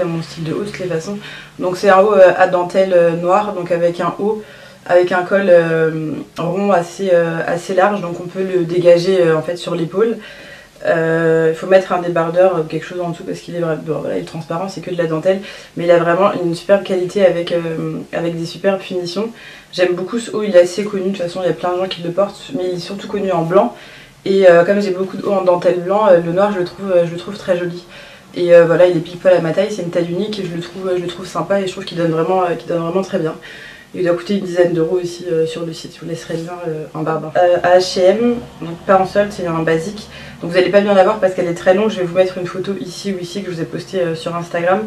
C'est mon style de haut de toutes les façons. Donc c'est un haut à dentelle noire, donc avec un haut avec un col rond assez large, donc on peut le dégager en fait sur l'épaule. Il faut mettre un débardeur, quelque chose en dessous parce qu'il est, voilà, il est transparent, c'est que de la dentelle, mais il a vraiment une superbe qualité avec des superbes finitions. J'aime beaucoup ce haut, il est assez connu, de toute façon il y a plein de gens qui le portent, mais il est surtout connu en blanc. Et comme j'ai beaucoup de hauts en dentelle blanc, le noir je le trouve très joli. Et voilà, il est pile poil à ma taille, c'est une taille unique et je le trouve sympa et je trouve qu'il donne vraiment très bien. Il doit coûter une dizaine d'euros aussi sur le site, je vous laisserai le lien en barre. À H&M, donc pas en solde, c'est un basique. Donc vous n'allez pas bien la voir parce qu'elle est très longue, je vais vous mettre une photo ici ou ici que je vous ai postée sur Instagram.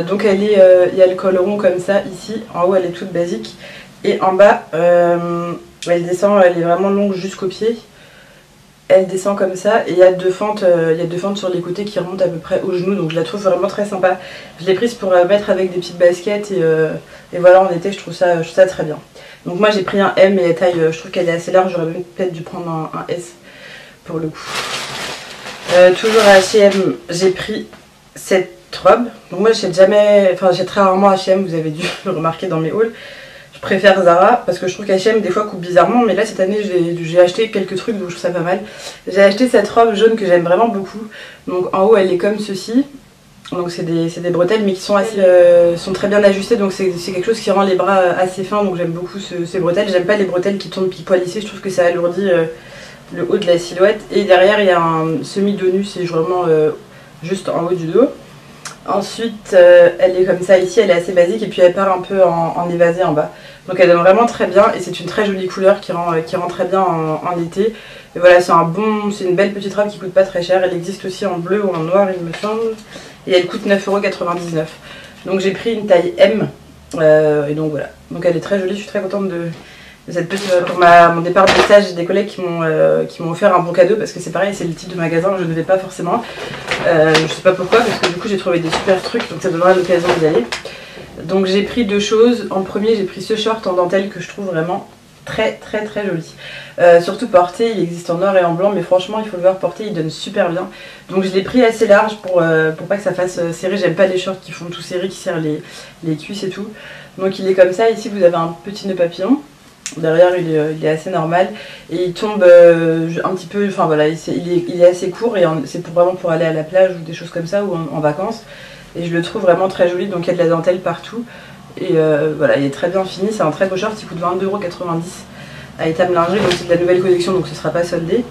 Donc il y a le col rond comme ça ici, en haut elle est toute basique. Et en bas, elle descend, elle est vraiment longue jusqu'au pied. Elle descend comme ça et il y a deux fentes sur les côtés qui remontent à peu près au genou, donc je la trouve vraiment très sympa. Je l'ai prise pour mettre avec des petites baskets et voilà, en été je trouve ça très bien. Donc moi j'ai pris un M et la taille, je trouve qu'elle est assez large, j'aurais peut-être dû prendre un S pour le coup. Toujours à H&M, j'ai pris cette robe. Donc moi j'ai très rarement H&M, vous avez dû le remarquer dans mes hauls. Je préfère Zara parce que je trouve qu'H&M des fois coupe bizarrement, mais là cette année j'ai acheté quelques trucs donc je trouve ça pas mal. J'ai acheté cette robe jaune que j'aime vraiment beaucoup. Donc en haut elle est comme ceci. Donc c'est des bretelles mais qui sont très bien ajustées, donc c'est quelque chose qui rend les bras assez fins, donc j'aime beaucoup ces bretelles. J'aime pas les bretelles qui tombent pile poil lissées, je trouve que ça alourdit le haut de la silhouette. Et derrière il y a un semi-dos nu, c'est vraiment juste en haut du dos. Ensuite elle est comme ça ici, elle est assez basique et puis elle part un peu en évasé en bas. Donc elle donne vraiment très bien et c'est une très jolie couleur qui rend très bien en été. Et voilà, c'est une belle petite robe qui coûte pas très cher. Elle existe aussi en bleu ou en noir il me semble. Et elle coûte 9,99 €. Donc j'ai pris une taille M. Et donc voilà. Donc elle est très jolie, je suis très contente de cette petite... Pour mon départ de stage, j'ai des collègues qui m'ont offert un bon cadeau parce que c'est pareil, c'est le type de magasin où je ne vais pas forcément. Je sais pas pourquoi parce que du coup j'ai trouvé des super trucs, donc ça donnera l'occasion d'y aller. Donc j'ai pris deux choses. En premier j'ai pris ce short en dentelle que je trouve vraiment très joli. Surtout porté, il existe en noir et en blanc, mais franchement il faut le voir porté, il donne super bien. Donc je l'ai pris assez large pour pas que ça fasse serré. J'aime pas les shorts qui font tout serré, qui serrent les cuisses et tout. Donc il est comme ça, ici vous avez un petit nœud papillon. Derrière il est assez normal et il tombe un petit peu, enfin voilà, il est assez court et c'est vraiment pour aller à la plage ou des choses comme ça ou en vacances. Et je le trouve vraiment très joli, donc il y a de la dentelle partout. Et voilà, il est très bien fini, c'est un très beau short, il coûte 22,90 € à Etam Lingerie, donc c'est de la nouvelle collection, donc ce sera pas soldé.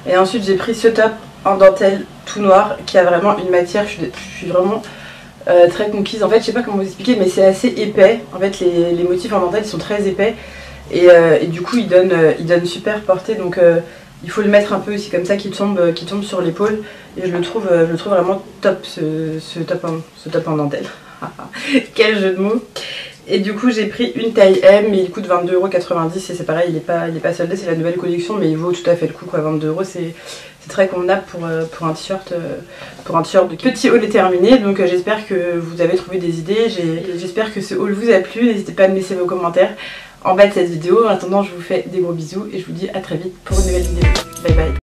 Et ensuite j'ai pris ce top en dentelle tout noir qui a vraiment une matière, je suis vraiment très conquise. En fait je sais pas comment vous expliquer, mais c'est assez épais. En fait les motifs en dentelle ils sont très épais et du coup ils donnent super portée, donc il faut le mettre un peu aussi comme ça qui tombe sur l'épaule. Et je le trouve vraiment top ce top en dentelle. Quel jeu de mots. Et du coup j'ai pris une taille M mais il coûte 22,90 € et c'est pareil, il est pas soldé, c'est la nouvelle collection mais il vaut tout à fait le coup quoi. 22 € c'est très convenable pour un t-shirt de petit haul est terminé. Donc j'espère que vous avez trouvé des idées, j'espère que ce haul vous a plu. N'hésitez pas à me laisser vos commentaires en bas de cette vidéo. En attendant je vous fais des gros bisous et je vous dis à très vite pour une nouvelle vidéo. Bye bye.